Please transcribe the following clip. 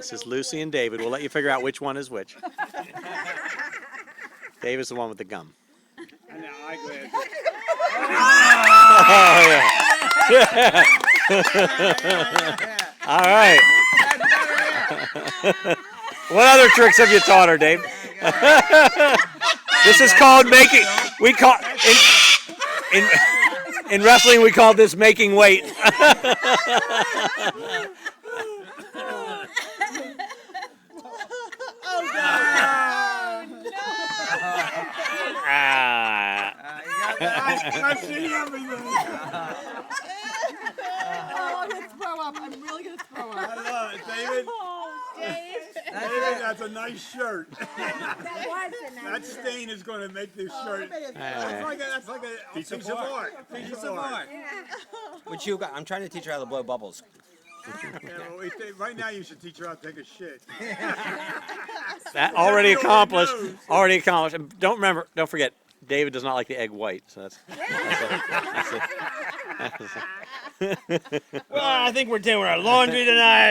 This is Lucy and David. We'll let you figure out which one is which. David's the one with the gum. And the eyeglasses. Oh, yeah. All right. What other tricks have you taught her, Dave? This is called making. We call in wrestling we call this making weight. I've seen everything. Oh, I'm gonna throw up. I'm really gonna throw up. I love it, David. Oh, Dave. David, that's a nice shirt. That was a nice That stain is going to make this shirt. That's like a piece of art. Piece of art. What you got? I'm trying to teach her how to blow bubbles. Yeah, well, right now you should teach her how to take a shit. That already accomplished. Already accomplished. And don't forget, David does not like the egg white. So that's Well, I think we're doing our laundry tonight.